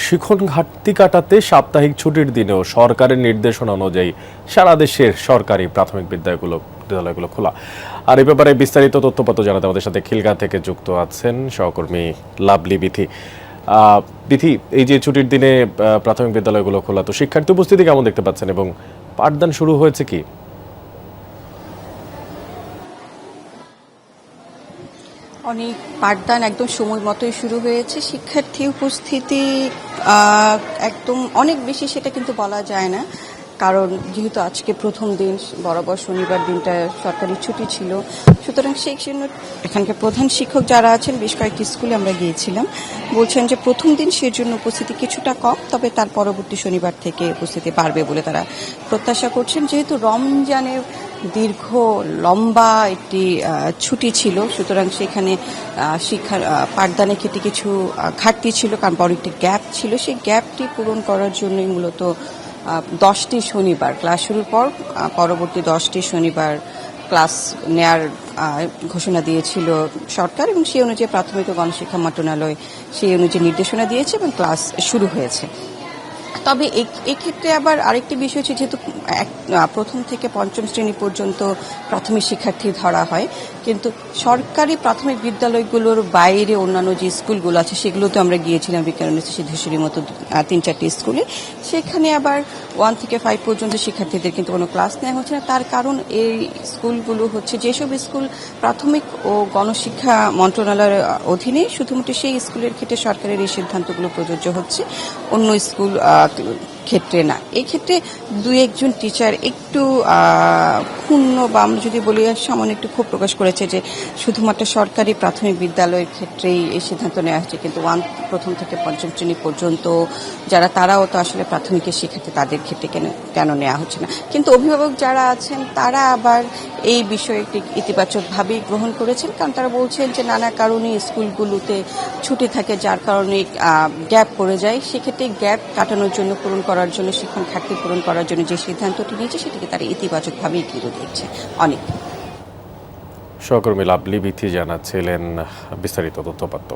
শিক্ষণ ঘাটতি কাটাতে সাপ্তাহিক ছুটির দিনেও সরকারের নির্দেশনা অনুযায়ী সারা দেশের সরকারি প্রাথমিক বিদ্যালয়গুলো খোলা। আর এই ব্যাপারে বিস্তারিত তথ্যপত্র জানাতে আমাদের সাথে খিলগাঁও থেকে যুক্ত আছেন সহকর্মী লাভলি বিথি। বিথি, এই যে ছুটির দিনে প্রাথমিক বিদ্যালয়গুলো খোলা, তো শিক্ষার্থী উপস্থিতি কেমন দেখতে পাচ্ছেন এবং পাঠদান শুরু হয়েছে কি? অনেক পাঠদান একদম সময় মতোই শুরু হয়েছে। শিক্ষার্থী উপস্থিতি একদম অনেক বেশি সেটা কিন্তু বলা যায় না, কারণ যেহেতু আজকে প্রথম দিন, বরাবর শনিবার দিনটা সরকারি ছুটি ছিল, সুতরাং সেই জন্য এখানকার প্রধান শিক্ষক যারা আছেন, বেশ কয়েকটি স্কুলে আমরা গিয়েছিলাম, বলছেন যে প্রথম দিন সেজন্য উপস্থিতি কিছুটা কম, তবে তার পরবর্তী শনিবার থেকে উপস্থিতি বাড়বে বলে তারা প্রত্যাশা করছেন। যেহেতু রমজানের দীর্ঘ লম্বা একটি ছুটি ছিল, সুতরাং সেখানে শিক্ষার পাঠদানের ক্ষেত্রে কিছু ঘাটতি ছিল, কারণ বড় একটি গ্যাপ ছিল। সেই গ্যাপটি পূরণ করার জন্যই মূলত 10টি শনিবার ক্লাস শুরুর পর পরবর্তী 10টি শনিবার ক্লাস নেয়ার ঘোষণা দিয়েছিল সরকার, এবং সেই অনুযায়ী প্রাথমিক ও গণশিক্ষা মন্ত্রণালয় সেই অনুযায়ী নির্দেশনা দিয়েছে এবং ক্লাস শুরু হয়েছে। তবে এক্ষেত্রে আবার আরেকটি বিষয় হচ্ছে, যেহেতু প্রথম থেকে পঞ্চম শ্রেণী পর্যন্ত প্রাথমিক শিক্ষার্থী ধরা হয়, কিন্তু সরকারি প্রাথমিক বিদ্যালয়গুলোর বাইরে অন্যান্য যে স্কুলগুলো আছে সেগুলোতে আমরা গিয়েছিলাম, বিজ্ঞান ধূসরির মতো 3-4টি স্কুলে। সেখানে আবার 1 থেকে 5 পর্যন্ত শিক্ষার্থীদের কিন্তু কোনো ক্লাস নেওয়া হচ্ছে না। তার কারণ এই স্কুলগুলো হচ্ছে যেসব স্কুল প্রাথমিক ও গণশিক্ষা মন্ত্রণালয়ের অধীনে, শুধুমাত্র সেই স্কুলের ক্ষেত্রে সরকারের এই সিদ্ধান্তগুলো প্রযোজ্য হচ্ছে, অন্য স্কুল ক্ষেত্রে না। এই ক্ষেত্রে 2-1 জন টিচার একটু ক্ষুণ্ণ, বা আমরা যদি বলি সামান্য একটু ক্ষোভ প্রকাশ করেছে যে শুধুমাত্র সরকারি প্রাথমিক বিদ্যালয়ের ক্ষেত্রেই এই সিদ্ধান্ত নেওয়া হচ্ছে, কিন্তু প্রথম থেকে পঞ্চম শ্রেণী পর্যন্ত যারা, তারাও তো আসলে প্রাথমিকের শিক্ষার্থী, তাদের ক্ষেত্রে কেন নেওয়া হচ্ছে না। কিন্তু অভিভাবক যারা আছেন তারা আবার এই বিষয়টি ইতিবাচকভাবেই গ্রহণ করেছেন, কারণ তারা বলছেন যে নানা কারণে স্কুলগুলোতে ছুটি থাকে, যার কারণে গ্যাপ পড়ে যায়। সেক্ষেত্রে গ্যাপ কাটানোর জন্য, পূরণ করার জন্য, শিক্ষণ ঘাটতি পূরণ করার জন্য যে সিদ্ধান্তটি নিয়েছে সেটিকে তারা ইতিবাচকভাবেই ঘিরে দেখছে। অনেক সহকর্মী লাভলি বিথি জানাচ্ছিলেন বিস্তারিত তথ্যপত্র।